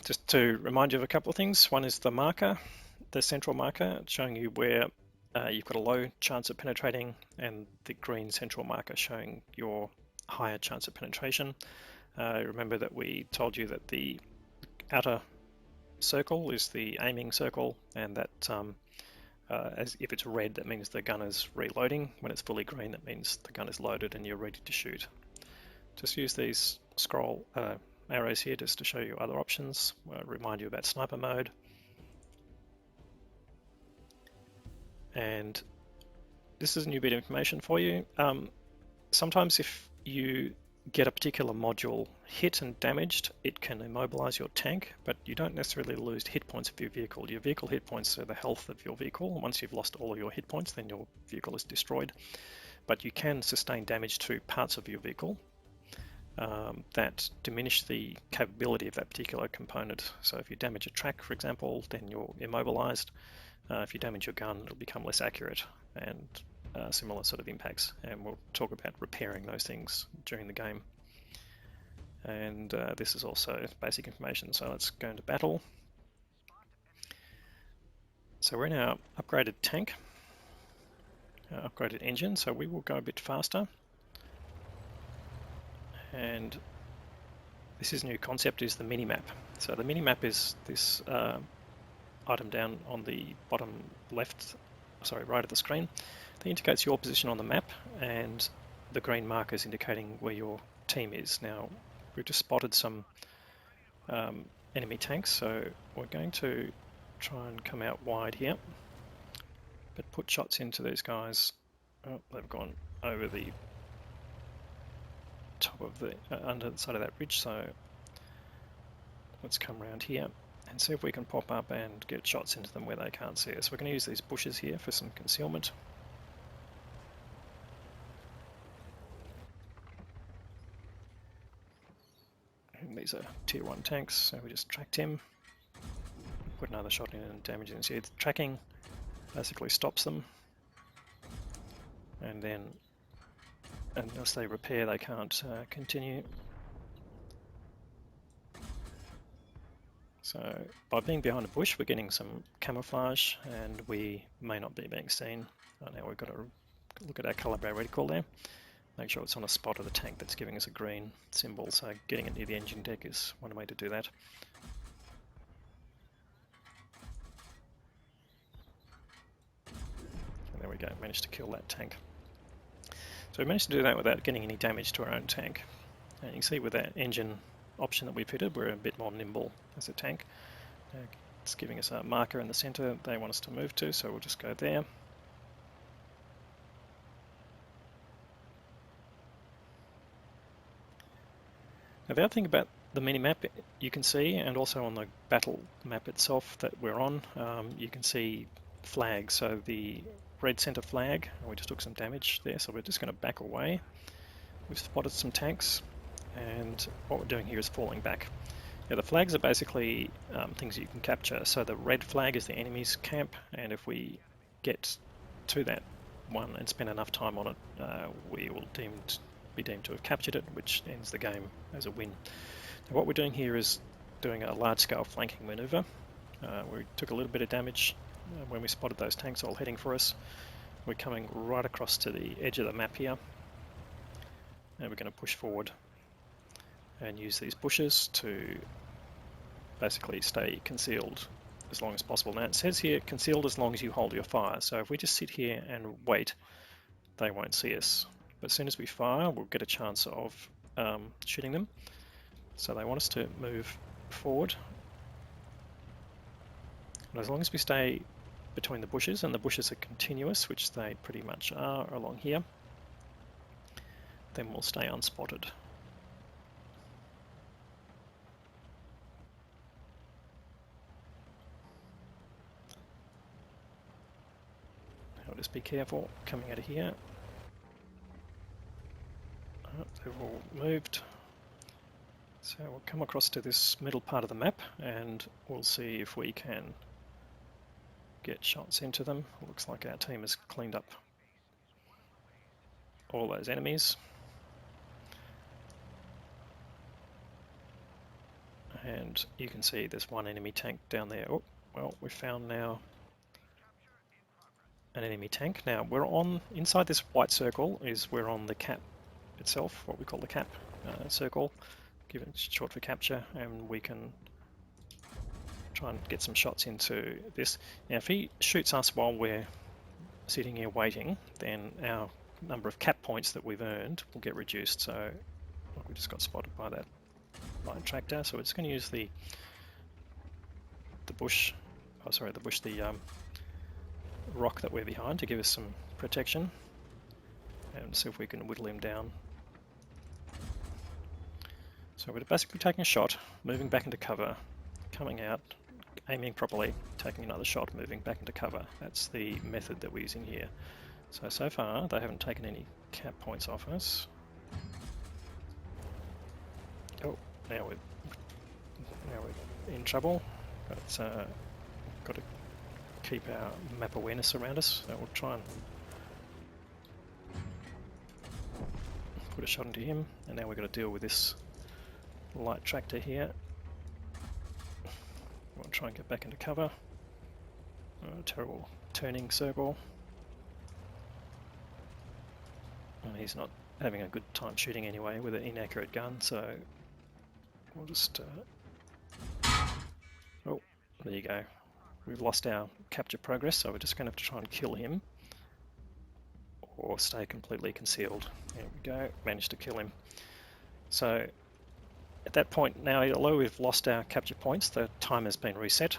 Just to remind you of a couple of things. One is the marker, the central marker, showing you where you've got a low chance of penetrating, and the green central marker showing your higher chance of penetration. Remember that we told you that the outer circle is the aiming circle, and that as if it's red, that means the gun is reloading. When it's fully green, that means the gun is loaded and you're ready to shoot. Just use these scroll arrows here just to show you other options, remind you about sniper mode. And this is a new bit of information for you. Sometimes if you get a particular module hit and damaged, it can immobilize your tank, but you don't necessarily lose hit points of your vehicle. Your vehicle hit points are the health of your vehicle. Once you've lost all of your hit points, then your vehicle is destroyed. But you can sustain damage to parts of your vehicle that diminish the capability of that particular component. So if you damage a track, for example, then you're immobilized. If you damage your gun, it'll become less accurate, and similar sort of impacts. And we'll talk about repairing those things during the game. And this is also basic information. So let's go into battle. So we're in our upgraded tank, upgraded engine, so we will go a bit faster. And this is a new concept, is the mini-map. So the mini-map is this item down on the bottom left, sorry, right of the screen, that indicates your position on the map, and the green marker is indicating where your team is. Now, we've just spotted some enemy tanks, so we're going to try and come out wide here, but put shots into these guys. Oh, they've gone over the top of the under the side of that ridge, so let's come around here and see if we can pop up and get shots into them where they can't see us. We're going to use these bushes here for some concealment. And these are tier 1 tanks, so we just tracked him, put another shot in and damage him. See, the tracking basically stops them, and then unless they repair, they can't continue. So by being behind a bush, we're getting some camouflage, and we may not be being seen. Now we've got to look at our calibrate reticle there, make sure it's on a spot of the tank that's giving us a green symbol. So getting it near the engine deck is one way to do that. And there we go, managed to kill that tank. So we managed to do that without getting any damage to our own tank. And you can see with that engine option that we've fitted, we're a bit more nimble as a tank. It's giving us a marker in the center they want us to move to, so we'll just go there. Now the other thing about the mini-map, you can see, and also on the battle map itself that we're on, you can see flags. So the red center flag, we just took some damage there, so we're just going to back away. We've spotted some tanks, and what we're doing here is falling back. Now the flags are basically things you can capture. So the red flag is the enemy's camp, and if we get to that one and spend enough time on it, we will be deemed to have captured it, which ends the game as a win. Now what we're doing here is doing a large-scale flanking maneuver. We took a little bit of damage when we spotted those tanks all heading for us. We're coming right across to the edge of the map here, and we're going to push forward and use these bushes to basically stay concealed as long as possible. Now it says here concealed as long as you hold your fire, so if we just sit here and wait, they won't see us. But as soon as we fire, we'll get a chance of shooting them. So they want us to move forward, and as long as we stay between the bushes, and the bushes are continuous, which they pretty much are along here, then we'll stay unspotted. Now just be careful coming out of here. They've all moved. So we'll come across to this middle part of the map, and we'll see if we can get shots into them. It looks like our team has cleaned up all those enemies. and you can see there's one enemy tank down there. Oh, well, we found now an enemy tank. Now we're on, inside this white circle we're on the cap itself, what we call the cap circle, given it's short for capture, and we can try and get some shots into this. Now if he shoots us while we're sitting here waiting, then our number of cap points that we've earned will get reduced. So we just got spotted by that light tractor, so we're just going to use the rock that we're behind to give us some protection, and see if we can whittle him down. So we're basically taking a shot, moving back into cover, coming out, aiming properly, taking another shot, moving back into cover. That's the method that we're using here. So far they haven't taken any cap points off us. Oh, now we're in trouble. But got to keep our map awareness around us. So we'll try and put a shot into him, and now we've got to deal with this light tractor here. We'll try and get back into cover. Terrible turning circle. And he's not having a good time shooting anyway with an inaccurate gun, so we'll just... Oh, there you go. We've lost our capture progress, so we're just going to have to try and kill him or stay completely concealed. There we go, managed to kill him. So at that point now, although we've lost our capture points, the time has been reset,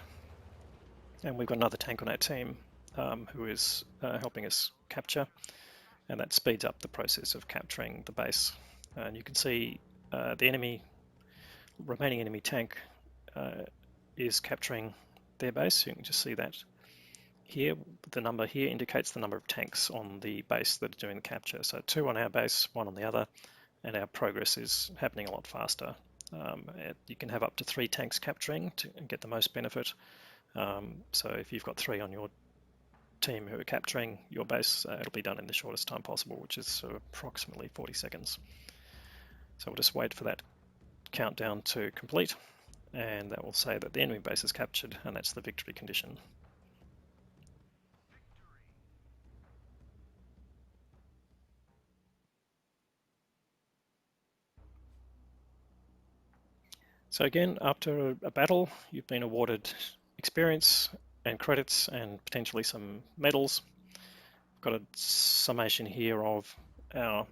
and we've got another tank on our team who is helping us capture, and that speeds up the process of capturing the base. And you can see the remaining enemy tank is capturing their base. You can just see that here. The number here indicates the number of tanks on the base that are doing the capture. So 2 on our base, 1 on the other, and our progress is happening a lot faster. You can have up to 3 tanks capturing to get the most benefit. So if you've got 3 on your team who are capturing your base, it'll be done in the shortest time possible, which is approximately 40 seconds. So we'll just wait for that countdown to complete, and that will say that the enemy base is captured, and that's the victory condition. So again, after a battle, you've been awarded experience and credits and potentially some medals. I've got a summation here of our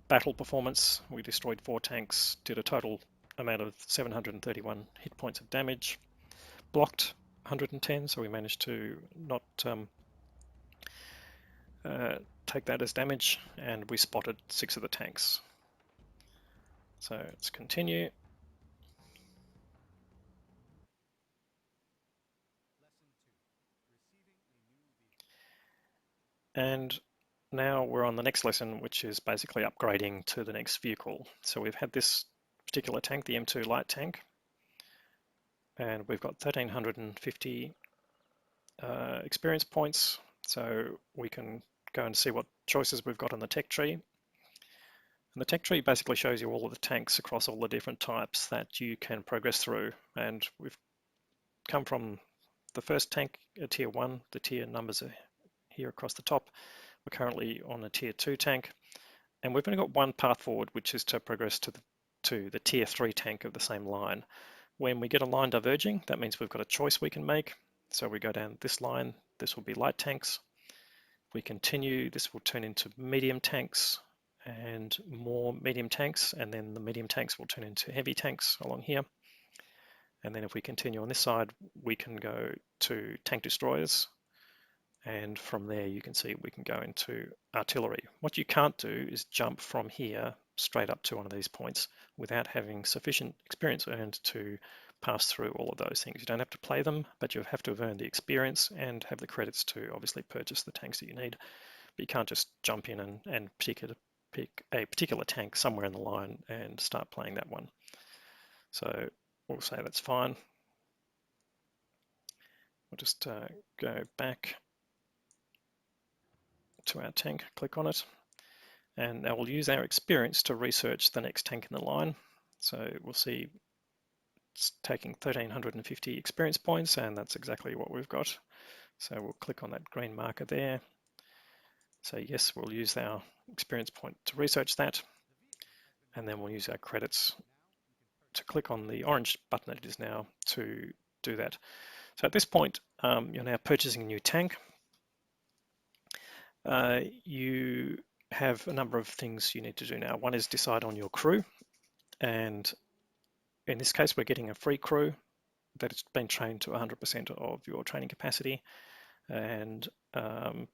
battle performance. We destroyed 4 tanks, did a total amount of 731 hit points of damage, blocked 110, so we managed to not take that as damage, and we spotted 6 of the tanks. So let's continue. And now we're on the next lesson, which is basically upgrading to the next vehicle. So we've had this particular tank, the M2 light tank, and we've got 1350 experience points. So we can go and see what choices we've got on the tech tree. And the tech tree basically shows you all of the tanks across all the different types that you can progress through. And we've come from the first tank, a tier 1, the tier numbers are here across the top. We're currently on a tier 2 tank, and we've only got one path forward, which is to progress to the tier 3 tank of the same line. When we get a line diverging, that means we've got a choice we can make. So we go down this line, this will be light tanks. If we continue, this will turn into medium tanks and more medium tanks, and then the medium tanks will turn into heavy tanks along here. And then if we continue on this side, we can go to tank destroyers, and from there you can see we can go into artillery. What you can't do is jump from here straight up to one of these points without having sufficient experience earned to pass through all of those things. You don't have to play them, but you have to have earned the experience and have the credits to obviously purchase the tanks that you need. But you can't just jump in and pick a particular tank somewhere in the line and start playing that one. So we'll say that's fine. We'll just go back to our tank, click on it, and now we'll use our experience to research the next tank in the line. So we'll see it's taking 1,350 experience points, and that's exactly what we've got. So we'll click on that green marker there. So yes, we'll use our experience point to research that, and then we'll use our credits to click on the orange button that it is now to do that. So at this point, you're now purchasing a new tank. You have a number of things you need to do now. One is decide on your crew, and in this case, we're getting a free crew that's been trained to 100% of your training capacity. And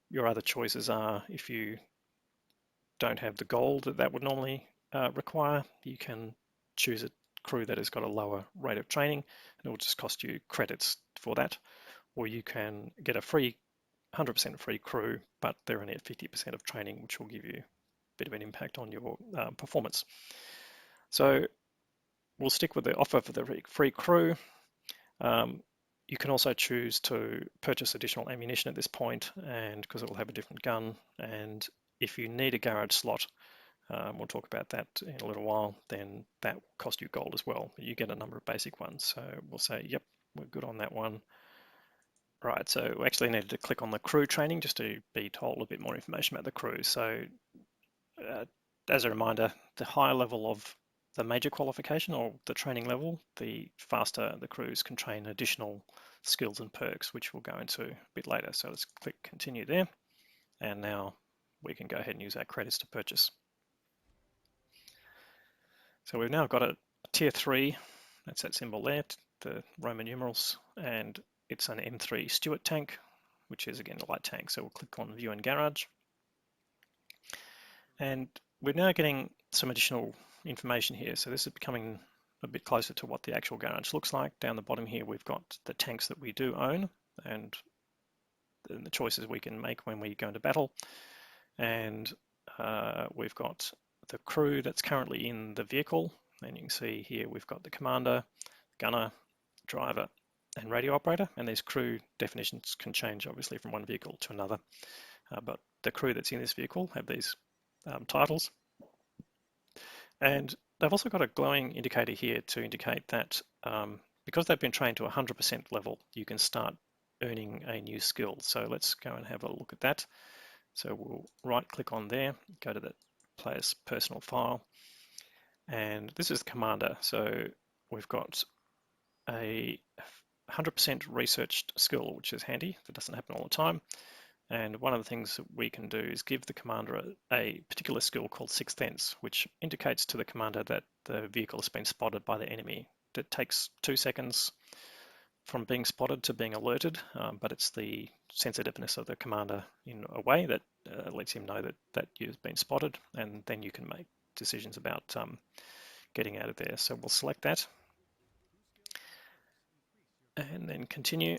your other choices are, if you don't have the gold that would normally require, you can choose a crew that has got a lower rate of training, and it will just cost you credits for that. Or you can get a free 100% free crew, but they're only at 50% of training, which will give you a bit of an impact on your performance. So we'll stick with the offer for the free crew. You can also choose to purchase additional ammunition at this point, and because it will have a different gun. And if you need a garage slot, we'll talk about that in a little while, then that will cost you gold as well. You get a number of basic ones. So we'll say, yep, we're good on that one. Right, so we actually needed to click on the crew training just to be told a bit more information about the crew. So as a reminder, the higher level of the major qualification or the training level, the faster the crews can train additional skills and perks, which we'll go into a bit later. So let's click continue there. And now we can go ahead and use our credits to purchase. So we've now got a tier 3, that's that symbol there, the Roman numerals, and it's an M3 Stuart tank, which is again a light tank. So we'll click on view and garage. And we're now getting some additional information here. So this is becoming a bit closer to what the actual garage looks like. Down the bottom here, we've got the tanks that we do own and the choices we can make when we go into battle. And we've got the crew that's currently in the vehicle. And you can see here we've got the commander, gunner, driver, and radio operator. And these crew definitions can change obviously from one vehicle to another. But the crew that's in this vehicle have these titles. And they've also got a glowing indicator here to indicate that because they've been trained to 100% level, you can start earning a new skill. So let's go and have a look at that. So we'll right click on there, go to the player's personal file, and this is the commander. So we've got a 100% researched skill, which is handy. That doesn't happen all the time. And one of the things that we can do is give the commander a particular skill called Sixth Sense, which indicates to the commander that the vehicle has been spotted by the enemy. It takes 2 seconds from being spotted to being alerted, but it's the sensitiveness of the commander in a way that lets him know that you've been spotted, and then you can make decisions about getting out of there. So we'll select that and then continue.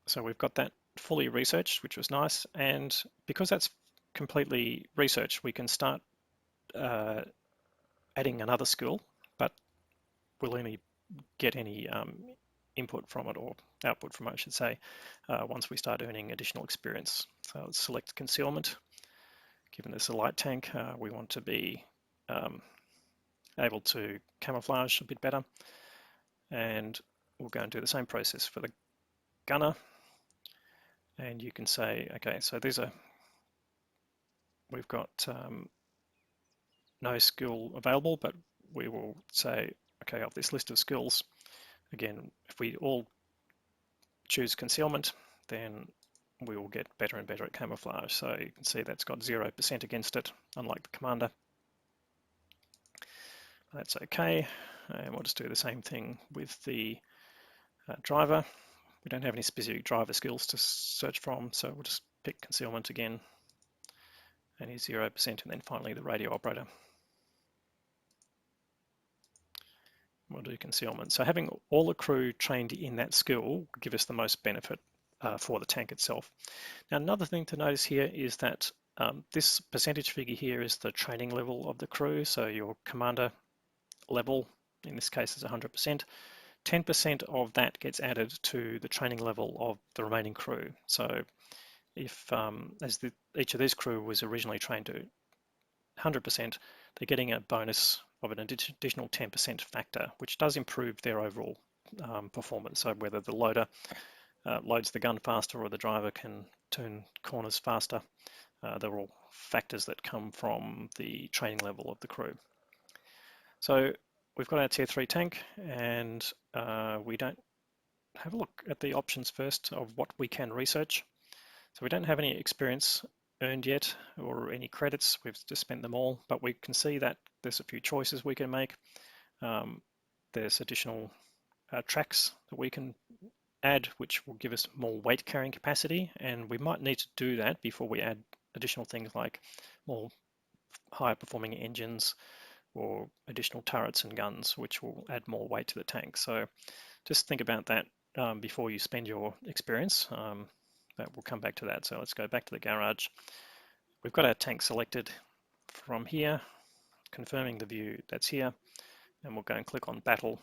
So we've got that fully researched, which was nice, and because that's completely researched, we can start adding another skill, but we'll only get any input from it, or output from it, I should say, once we start earning additional experience. So let's select concealment. Given this a light tank, we want to be able to camouflage a bit better, and we'll go and do the same process for the gunner. And you can say, okay, so we've got no skill available, but we will say, okay, of this list of skills, again, if we all choose concealment, then we will get better and better at camouflage. So you can see that's got 0% against it, unlike the commander. That's okay. And we'll just do the same thing with the driver. We don't have any specific driver skills to search from, so we'll just pick concealment again, and he's 0%, and then finally the radio operator. We'll do concealment. So having all the crew trained in that skill will give us the most benefit for the tank itself. Now, another thing to notice here is that this percentage figure here is the training level of the crew. So your commander level, in this case, is 100%. 10% of that gets added to the training level of the remaining crew. So if, each of these crew was originally trained to 100%, they're getting a bonus of an additional 10% factor, which does improve their overall performance. So whether the loader loads the gun faster or the driver can turn corners faster, they're all factors that come from the training level of the crew. So we've got our tier 3 tank, and we don't have a look at the options first of what we can research. So we don't have any experience earned yet or any credits. We've just spent them all, but we can see that there's a few choices we can make. There's additional tracks that we can add, which will give us more weight carrying capacity, and we might need to do that before we add additional things like more higher performing engines or additional turrets and guns, which will add more weight to the tank. So just think about that before you spend your experience. But we'll come back to that. So let's go back to the garage. We've got our tank selected from here, confirming the view that's here, and we'll go and click on Battle